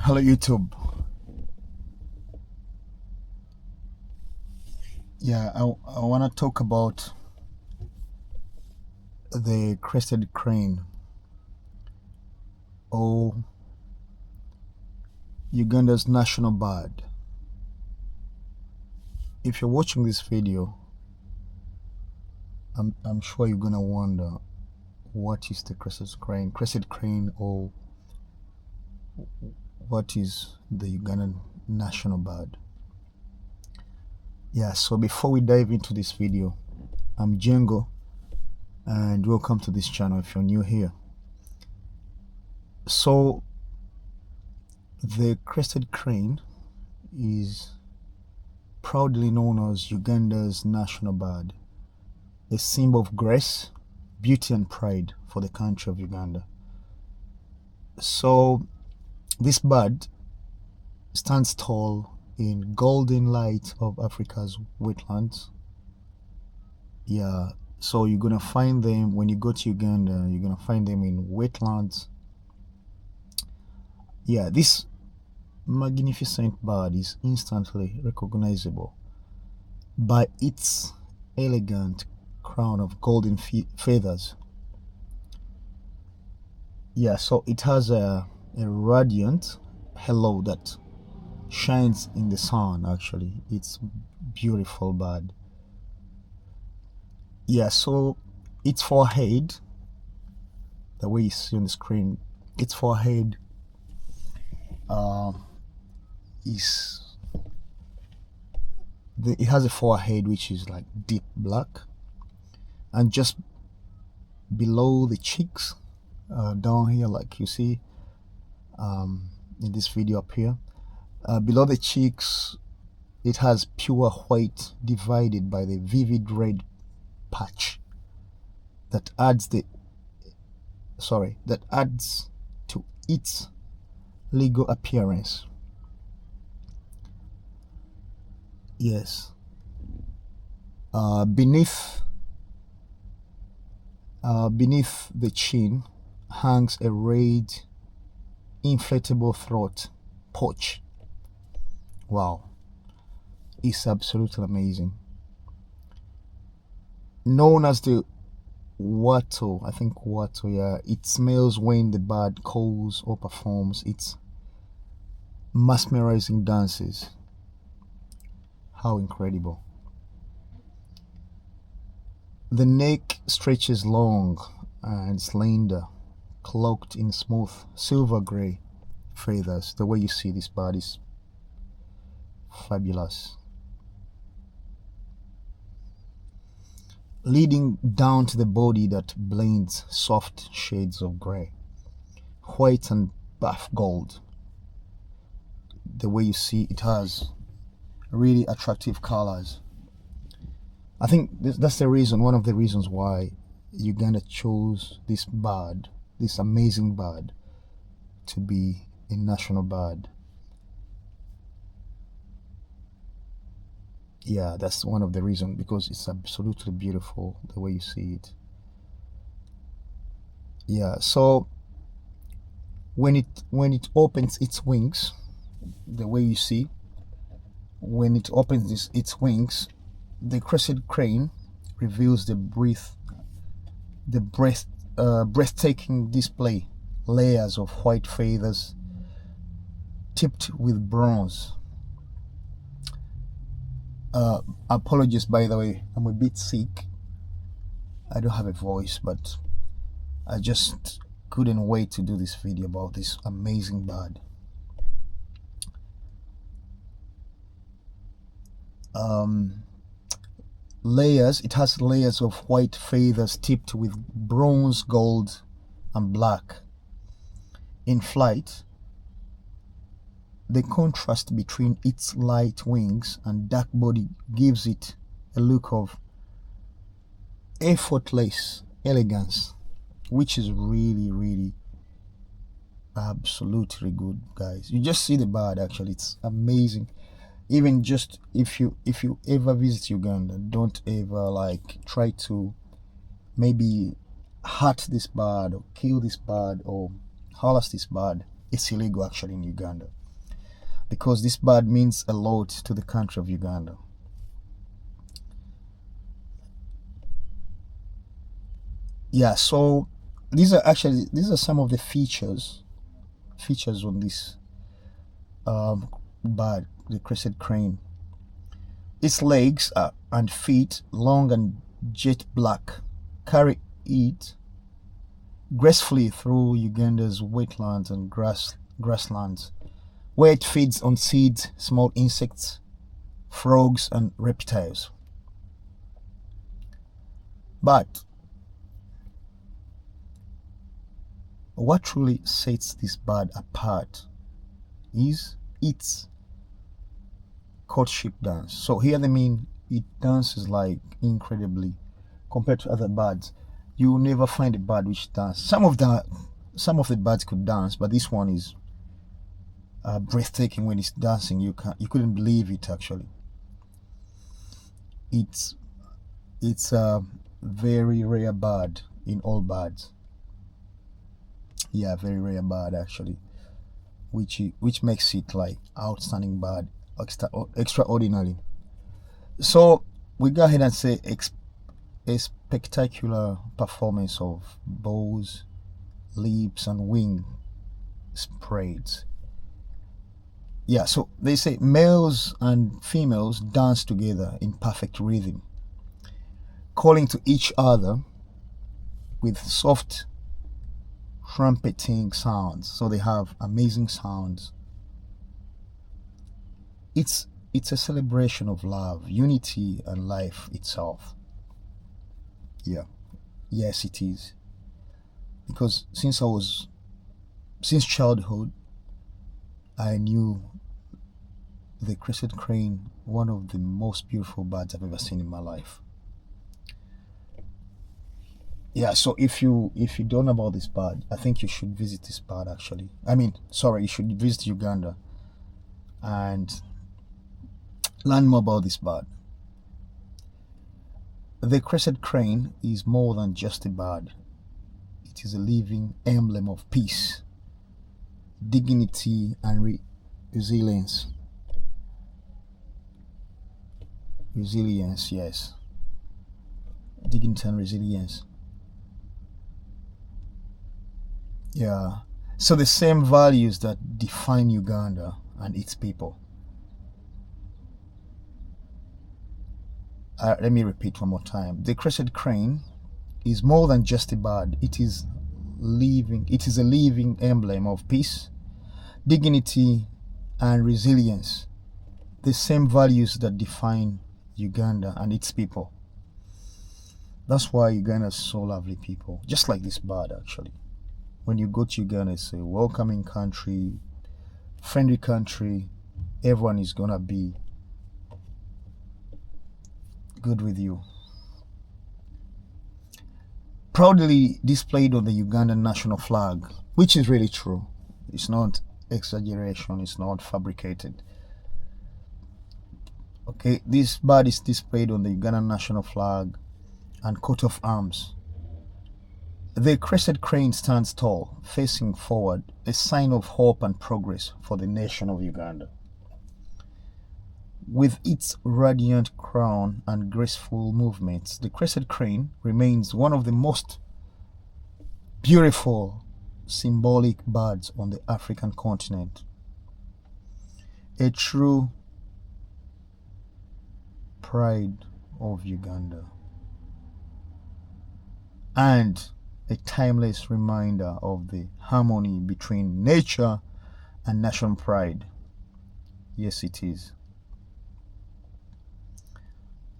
Hello YouTube. I want to talk about the crested crane, or Uganda's national bird. If you're watching this video, I'm sure you're gonna wonder, what is the crested crane, or what is the Ugandan national bird? So before we dive into this video, I'm Django and welcome to this channel if you're new here. So the crested crane is proudly known as Uganda's national bird, a symbol of grace, beauty and pride for the country of Uganda. So this bird stands tall in golden light of Africa's wetlands. So you're gonna find them when you go to Uganda. You're gonna find them in wetlands. This magnificent bird is instantly recognizable by its elegant crown of golden feathers. So it has a radiant halo that shines in the sun. Actually, it's beautiful bird. So its forehead, the way you see on the screen, its forehead it has a forehead which is like deep black, and just below the cheeks, down here, like you see in this video up here, below the cheeks, it has pure white divided by the vivid red patch that adds to its legal appearance. Beneath the chin hangs a red inflatable throat pouch. Wow, it's absolutely amazing. Known as the wattle, it smells when the bird calls or performs its mesmerizing dances. How incredible. The neck stretches long and slender, cloaked in smooth silver gray feathers. The way you see this bird is fabulous. Leading down to the body that blends soft shades of gray, white and buff gold. The way you see, it has really attractive colors. I think that's one of the reasons why Uganda chose this bird, this amazing bird, to be a national bird. That's one of the reasons, because it's absolutely beautiful the way you see it. So when it opens its wings, the way you see, when it opens its wings, the crested crane reveals the breathtaking display, layers of white feathers tipped with bronze. Apologies, by the way, I'm a bit sick. I don't have a voice, but I just couldn't wait to do this video about this amazing bird. It has layers of white feathers tipped with bronze, gold and black. In flight, the contrast between its light wings and dark body gives it a look of effortless elegance, which is really absolutely good, guys. You just see the bird. Actually, it's amazing. Even just if you ever visit Uganda, don't ever try to maybe hurt this bird or kill this bird or harass this bird. it's illegal actually in Uganda, because this bird means a lot to the country of Uganda. Yeah, so these are some of the features on this bird, the crested crane. Its legs and feet, long and jet black, carry it gracefully through Uganda's wetlands and grasslands, where it feeds on seeds, small insects, frogs, and reptiles. But what truly sets this bird apart is its courtship dance. So here they mean it dances like incredibly compared to other birds. You will never find a bird which dance. Some of the birds could dance, but this one is breathtaking when it's dancing. You couldn't believe it actually. It's a very rare bird in all birds. Yeah, very rare bird actually, which makes it like outstanding bird, extraordinary. So we go ahead and say a spectacular performance of bows, lips, and wing spreads. Yeah, so they say males and females dance together in perfect rhythm, calling to each other with soft trumpeting sounds. So they have amazing sounds. It's a celebration of love, unity, and life itself. Yeah, yes, it is. Because since childhood, I knew the crested crane, one of the most beautiful birds I've ever seen in my life. Yeah, so if you don't know about this bird, I think you should visit this bird actually. I mean, sorry, you should visit Uganda and learn more about this bird. The crested crane is more than just a bird. It is a living emblem of peace, dignity, and resilience. Resilience, yes. Dignity and resilience. Yeah. So the same values that define Uganda and its people. Let me repeat one more time. The crested crane is more than just a bird. It is living. It is a living emblem of peace, dignity, and resilience. The same values that define Uganda and its people. That's why Uganda is so lovely people. Just like this bird actually. When you go to Uganda, it's a welcoming country, friendly country. Everyone is gonna be good with you. Proudly displayed on the Ugandan national flag, which is really true. It's not exaggeration, it's not fabricated. Okay, this bird is displayed on the Ugandan national flag and coat of arms. The crested crane stands tall, facing forward, a sign of hope and progress for the nation of Uganda. With its radiant crown and graceful movements, the crested crane remains one of the most beautiful, symbolic birds on the African continent. A true pride of Uganda. And a timeless reminder of the harmony between nature and national pride. Yes, it is.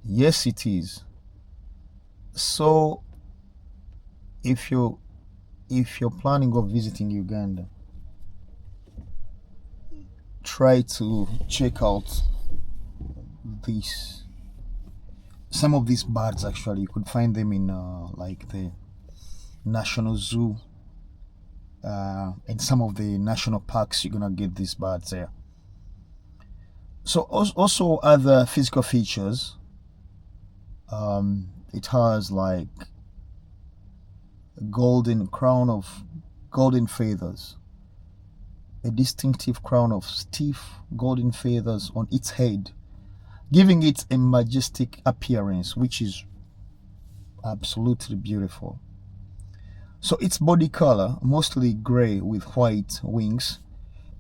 Yes, it is. So, if you're planning of visiting Uganda, try to check out these some of these birds. Actually, you could find them in like the National Zoo and some of the national parks. You're gonna get these birds there. So also other physical features. It has like a golden crown of golden feathers, a distinctive crown of stiff golden feathers on its head, giving it a majestic appearance, which is absolutely beautiful. So its body color, mostly gray with white wings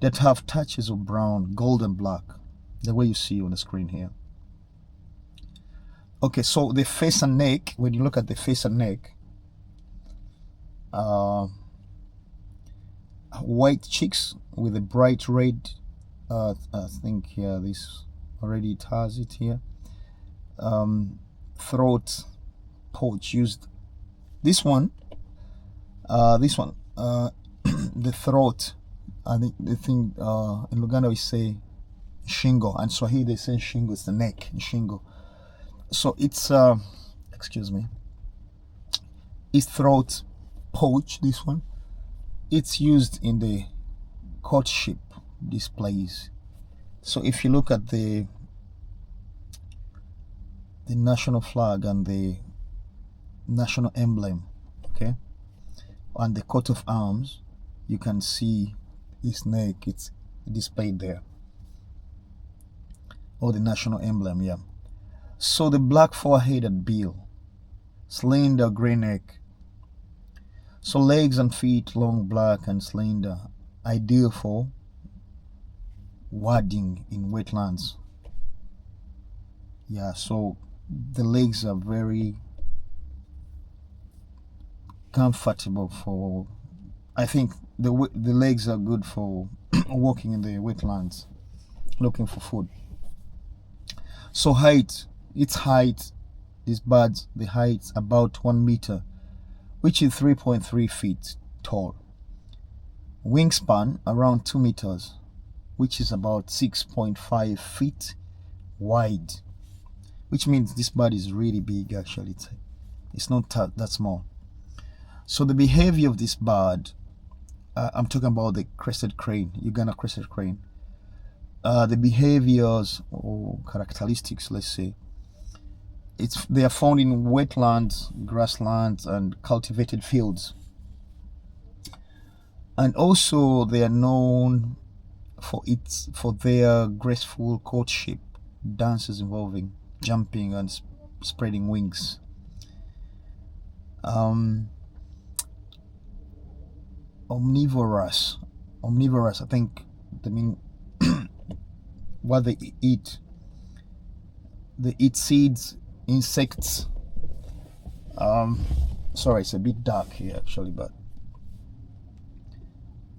that have touches of brown, gold, and black, the way you see on the screen here. Okay, so the face and neck, when you look at the face and neck, white cheeks with a bright red, I think here, this already it has it here, throat pouch used. This one, the throat, I think the thing in Uganda we say shingo, and Swahili they say shingo, it's the neck, shingo. So it's excuse me, it's throat pouch, this one. It's used in the courtship displays. So if you look at the national flag and the national emblem, okay, and the coat of arms, you can see his neck, it's displayed there, or the national emblem, yeah. So the black forehead and bill, slender gray neck. So legs and feet long, black and slender, ideal for wading in wetlands. Yeah, so the legs are very comfortable for, I think the legs are good for walking in the wetlands looking for food. So height, its height, these birds, the height about 1 meter, which is 3.3 feet tall. Wingspan around 2 meters, which is about 6.5 feet wide, which means this bird is really big. Actually, it's not that small. So the behavior of this bird, I'm talking about the crested crane, Uganda crested crane. The behaviors or characteristics, let's say, they are found in wetlands, grasslands, and cultivated fields. And also they are known for their graceful courtship dances involving jumping and spreading wings. Omnivorous, I think they mean what they eat. They eat seeds, insects. Sorry, it's a bit dark here actually, but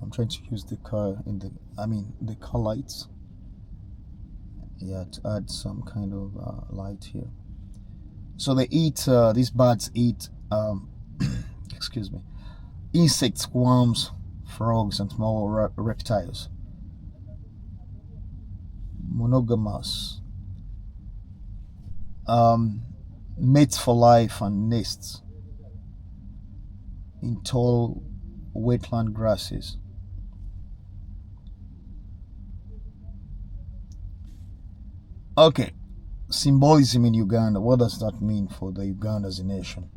I'm trying to use the car the car lights, yeah, to add some kind of light here. So they eat, these birds eat excuse me, insects, worms, frogs, and small reptiles. Monogamous, mates for life and nests in tall wetland grasses. Okay, symbolism in Uganda. What does that mean for the Uganda as a nation?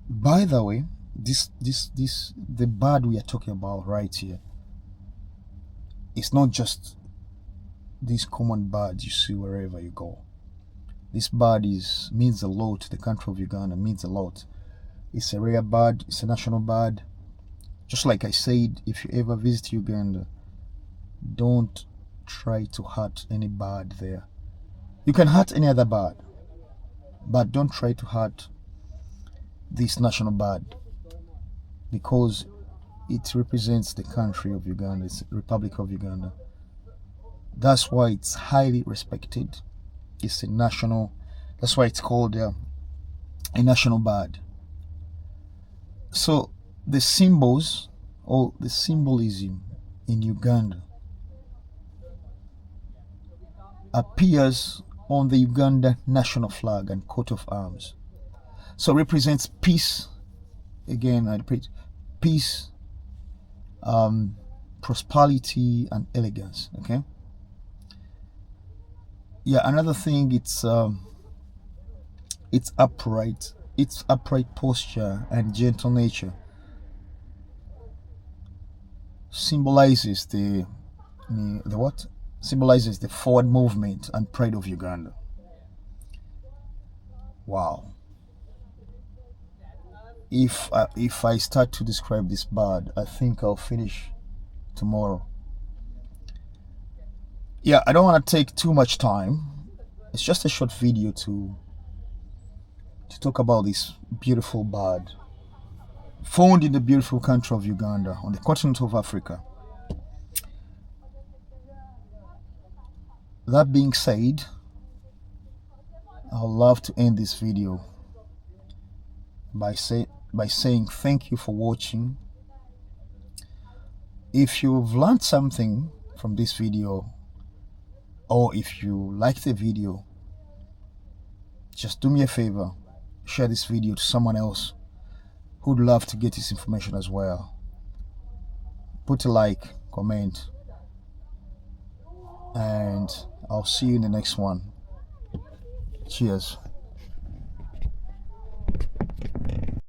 By the way, the bird we are talking about right here, it's not just these common birds you see wherever you go. This bird means a lot to the country of Uganda, means a lot. It's a rare bird, it's a national bird. Just like I said, if you ever visit Uganda, don't try to hurt any bird there. You can hurt any other bird, but don't try to hurt this national bird, because it represents the country of Uganda, it's the Republic of Uganda. That's why it's highly respected. It's a national, that's why it's called a national bird. So the symbols or the symbolism in Uganda appears on the Uganda national flag and coat of arms. So represents peace. Again, I repeat, peace, prosperity, and elegance. Okay. Yeah. Another thing, it's upright. Its upright posture and gentle nature. symbolizes the what? Symbolizes the forward movement and pride of Uganda. Wow. If I start to describe this bird, I think I'll finish tomorrow. Yeah, I don't want to take too much time. It's just a short video to talk about this beautiful bird found in the beautiful country of Uganda on the continent of Africa. That being said, I'd love to end this video by saying thank you for watching. If you've learned something from this video, or if you like the video, just do me a favor, share this video to someone else who'd love to get this information as well. Put a like, comment, and I'll see you in the next one. Cheers.